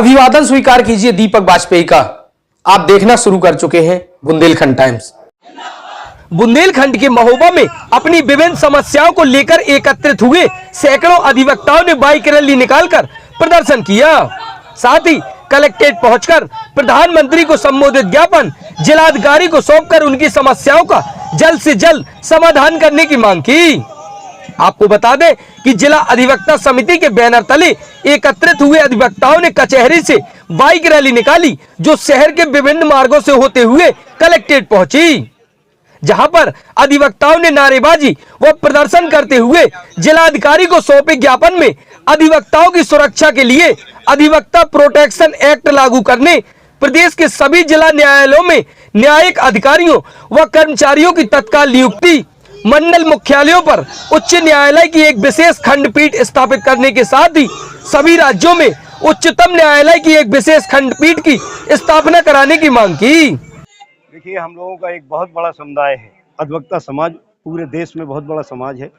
अभिवादन स्वीकार कीजिए दीपक वाजपेयी का। आप देखना शुरू कर चुके हैं बुंदेलखंड टाइम्स। बुंदेलखंड के महोबा में अपनी विभिन्न समस्याओं को लेकर एकत्रित हुए सैकड़ों अधिवक्ताओं ने बाइक रैली निकालकर प्रदर्शन किया। साथ ही कलेक्ट्रेट पहुंचकर प्रधानमंत्री को संबोधित ज्ञापन जिलाधिकारी को सौंपकर उनकी समस्याओं का जल्द से जल्द समाधान करने की मांग की। आपको बता दें कि जिला अधिवक्ता समिति के बैनर तले एकत्रित हुए अधिवक्ताओं ने कचहरी से बाइक रैली निकाली, जो शहर के विभिन्न मार्गों से होते हुए कलेक्ट्रेट पहुंची, जहां पर अधिवक्ताओं ने नारेबाजी व प्रदर्शन करते हुए जिलाधिकारी को सौंपे ज्ञापन में अधिवक्ताओं की सुरक्षा के लिए अधिवक्ता प्रोटेक्शन एक्ट लागू करने, प्रदेश के सभी जिला न्यायालयों में न्यायिक अधिकारियों व कर्मचारियों की तत्काल नियुक्ति, मंडल मुख्यालयों पर उच्च न्यायालय की एक विशेष खंडपीठ स्थापित करने के साथ ही सभी राज्यों में उच्चतम न्यायालय की एक विशेष खंडपीठ की स्थापना कराने की मांग की। देखिए, हम लोगों का एक बहुत बड़ा समुदाय है, अधिवक्ता समाज पूरे देश में बहुत बड़ा समाज है,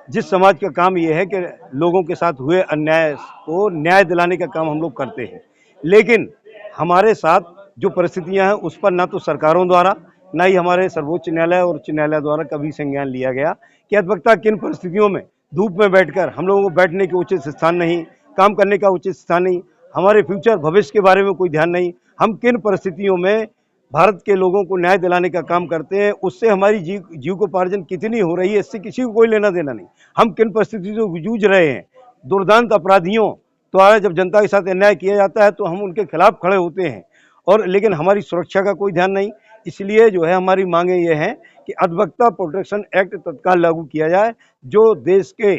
जिस समाज का काम ये है कि लोगों के साथ हुए अन्याय को न्याय दिलाने का काम हम लोग करते हैं। लेकिन हमारे साथ जो परिस्थितियां हैं उस पर ना तो सरकारों द्वारा, ना ही हमारे सर्वोच्च न्यायालय और उच्च न्यायालय द्वारा कभी संज्ञान लिया गया कि अधिवक्ता किन परिस्थितियों में धूप में बैठकर, हम लोगों को बैठने के उचित स्थान नहीं, काम करने का उचित स्थान नहीं, हमारे फ्यूचर भविष्य के बारे में कोई ध्यान नहीं, हम किन परिस्थितियों में भारत के लोगों को न्याय दिलाने का काम करते हैं, उससे हमारी जीविकोपार्जन कितनी हो रही है, इससे किसी को कोई लेना देना नहीं। हम किन परिस्थितियों से जूझ रहे हैं। दुर्दांत अपराधियों द्वारा जब जनता के साथ अन्याय किया जाता है तो हम उनके खिलाफ खड़े होते हैं, और लेकिन हमारी सुरक्षा का कोई ध्यान नहीं। इसलिए जो है हमारी मांगे ये हैं कि अधिवक्ता प्रोटेक्शन एक्ट तत्काल लागू किया जाए, जो देश के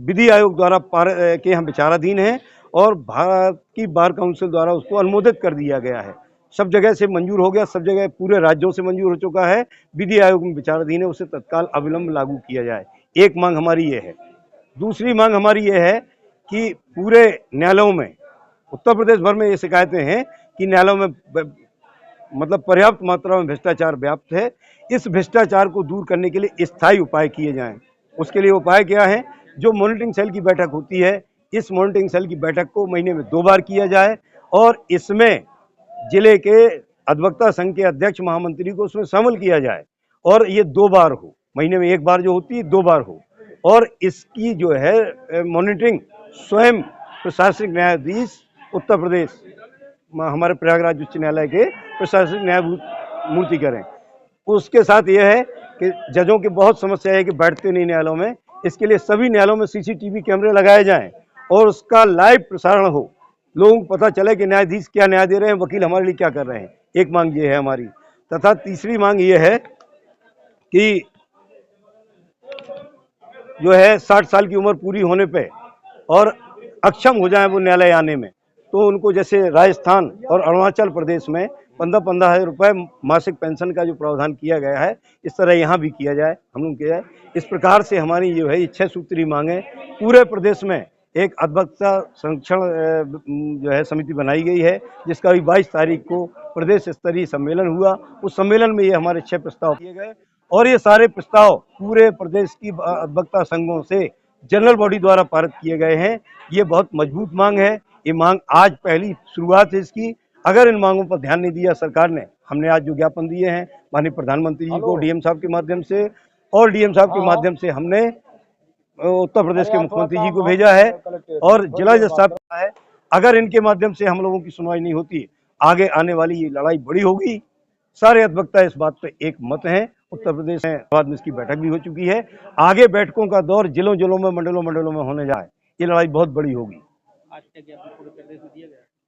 विधि आयोग द्वारा के हम विचाराधीन हैं और भारत की बार काउंसिल द्वारा उसको अनुमोदित कर दिया गया है। सब जगह से मंजूर हो गया, सब जगह पूरे राज्यों से मंजूर हो चुका है, विधि आयोग में विचाराधीन है, उसे तत्काल अविलंब लागू किया जाए। एक मांग हमारी ये है। दूसरी मांग हमारी ये है कि पूरे न्यायालयों में, उत्तर प्रदेश भर में ये शिकायतें हैं कि न्यायालयों में मतलब पर्याप्त मात्रा में भ्रष्टाचार व्याप्त है। इस भ्रष्टाचार को दूर करने के लिए स्थायी उपाय किए जाएं। उसके लिए उपाय क्या है? जो मॉनिटरिंग सेल की बैठक होती है, इस मॉनिटरिंग सेल की बैठक को महीने में 2 बार किया जाए, और इसमें जिले के अधिवक्ता संघ के अध्यक्ष महामंत्री को उसमें शामिल किया जाए, और ये 2 बार हो, महीने में 1 बार जो होती है 2 बार हो। और इसकी जो है मॉनिटरिंग स्वयं प्रशासनिक न्यायाधीश उत्तर प्रदेश, हमारे प्रयागराज उच्च न्यायालय के प्रशासनिक न्यायमूर्ति करें। उसके साथ यह है कि जजों की बहुत समस्या है कि बैठते नहीं न्यायालयों में। इसके लिए सभी न्यायालयों में सीसीटीवी कैमरे लगाए जाएं और उसका लाइव प्रसारण हो, लोगों को पता चले कि न्यायाधीश क्या न्याय दे रहे हैं, वकील हमारे लिए क्या कर रहे हैं। एक मांग ये है हमारी। तथा तीसरी मांग ये है कि जो है 60 साल की उम्र पूरी होने पे और अक्षम हो जाए वो न्यायालय आने में, तो उनको जैसे राजस्थान और अरुणाचल प्रदेश में 15-15 हज़ार रुपये मासिक पेंशन का जो प्रावधान किया गया है, इस तरह यहाँ भी किया जाए, हम लोग किया जाए। इस प्रकार से हमारी जो है 6 सूत्री मांगे। पूरे प्रदेश में एक अधिवक्ता संरक्षण जो है समिति बनाई गई है, जिसका अभी 22 तारीख को प्रदेश स्तरीय सम्मेलन हुआ। उस सम्मेलन में ये हमारे 6 प्रस्ताव किए गए, और ये सारे प्रस्ताव पूरे प्रदेश की अधिवक्ता संघों से जनरल बॉडी द्वारा पारित किए गए हैं। ये बहुत मजबूत मांग है। ये मांग आज पहली शुरुआत है इसकी। अगर इन मांगों पर ध्यान नहीं दिया सरकार ने, हमने आज जो ज्ञापन दिए हैं माननीय प्रधानमंत्री जी को, डीएम साहब के माध्यम से, और डीएम साहब के माध्यम से हमने उत्तर प्रदेश के मुख्यमंत्री जी को भेजा है, और जिला जज साहब का है। अगर इनके माध्यम से हम लोगों की सुनवाई नहीं होती, आगे आने वाली ये लड़ाई बड़ी होगी। सारे अधिवक्ता इस बात पे एक मत हैं। उत्तर प्रदेश में बाद में इसकी बैठक भी हो चुकी है। आगे बैठकों का दौर जिलों जिलों में, मंडलों मंडलों में होने जाए, ये लड़ाई बहुत बड़ी होगी।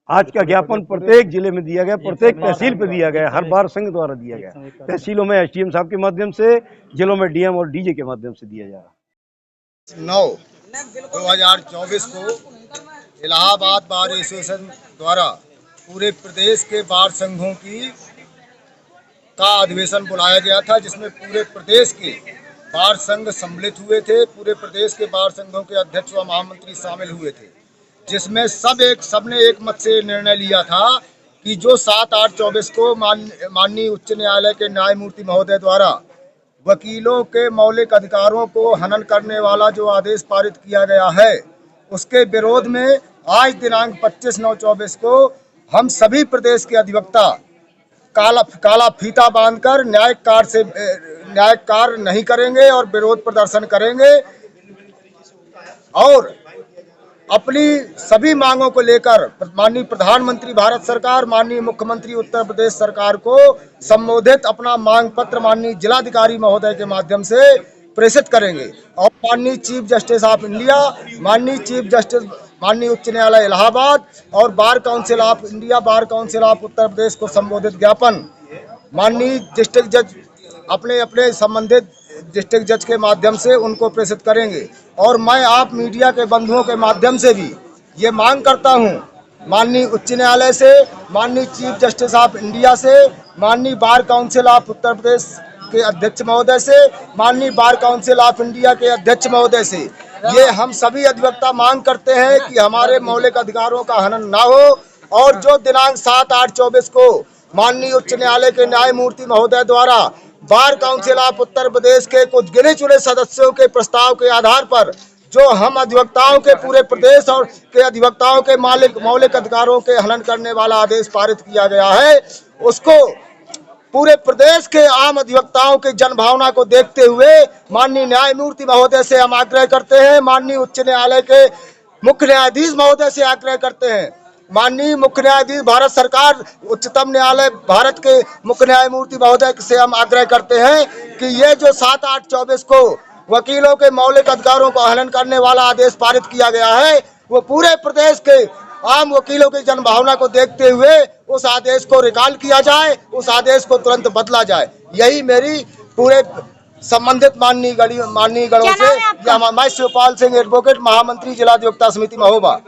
आज का ज्ञापन प्रत्येक जिले में दिया गया, प्रत्येक तहसील पे दिया गया, हर बार संघ द्वारा दिया गया। तहसीलों में एसडीएम साहब के माध्यम से, जिलों में डीएम और डीजे के माध्यम से दिया जा रहा है। 9/2024 को इलाहाबाद बार एसोसिएशन द्वारा पूरे प्रदेश के बार संघों का अधिवेशन बुलाया गया था, जिसमें पूरे प्रदेश के बार संघ सम्मिलित हुए थे। पूरे प्रदेश के बार संघों के अध्यक्ष व महामंत्री शामिल हुए थे, जिसमें सबने एक मत से निर्णय लिया था कि जो 7/8/24 को माननीय उच्च न्यायालय के न्यायमूर्ति महोदय द्वारा वकीलों के मौलिक अधिकारों को हनन करने वाला जो आदेश पारित किया गया है, उसके विरोध में आज दिनांक 25/9/24 को हम सभी प्रदेश के अधिवक्ता काला फीता बांधकर न्यायिक कार्य नहीं करेंगे और विरोध प्रदर्शन करेंगे और अपनी सभी मांगों को लेकर माननीय प्रधानमंत्री भारत सरकार, माननीय मुख्यमंत्री उत्तर प्रदेश सरकार को संबोधित अपना मांग पत्र माननीय जिलाधिकारी महोदय के माध्यम से प्रेषित करेंगे और माननीय चीफ जस्टिस ऑफ इंडिया, माननीय चीफ जस्टिस माननीय उच्च न्यायालय इलाहाबाद और bar council of India, bar council of Uttar Pradesh को संबोधित ज्ञापन माननीय डिस्ट्रिक्ट जज अपने संबंधित डिस्ट्रिक्ट जज के माध्यम से उनको प्रेषित करेंगे। और मैं आप मीडिया के बंधुओं के माध्यम से भी ये मांग करता हूँ माननीय उच्च न्यायालय से, माननीय चीफ जस्टिस ऑफ इंडिया से, माननीय बार काउंसिल ऑफ उत्तर प्रदेश के अध्यक्ष महोदय से, माननीय बार काउंसिल ऑफ इंडिया के अध्यक्ष महोदय से, ये हम सभी अधिवक्ता मांग करते हैं कि हमारे मौलिक अधिकारों का हनन ना हो और जो दिनांक 7/8/24 को माननीय उच्च न्यायालय के न्यायमूर्ति महोदय द्वारा बार काउंसिल ऑफ उत्तर प्रदेश के कुछ गिने चुने सदस्यों के प्रस्ताव के आधार पर जो हम अधिवक्ताओं के पूरे प्रदेश और के अधिवक्ताओं के मौलिक अधिकारों के हनन करने वाला आदेश पारित किया गया है, उसको पूरे प्रदेश के आम अधिवक्ताओं के जनभावना को देखते हुए माननीय न्यायमूर्ति महोदय से हम आग्रह करते हैं, माननीय उच्च न्यायालय के मुख्य न्यायाधीश महोदय से आग्रह करते हैं, माननीय मुख्य न्यायाधीश भारत सरकार उच्चतम न्यायालय भारत के मुख्य न्यायमूर्ति महोदय से हम आग्रह करते हैं कि ये जो 7/8/24 को वकीलों के मौलिक अधिकारों को हनन करने वाला आदेश पारित किया गया है, वो पूरे प्रदेश के आम वकीलों की जनभावना को देखते हुए उस आदेश को रिकॉल किया जाए, उस आदेश को तुरंत बदला जाए। यही मेरी पूरे संबंधित माननीय गणों से, मैं शिवपाल सिंह एडवोकेट, महामंत्री जिला अधिवक्ता समिति महोबा।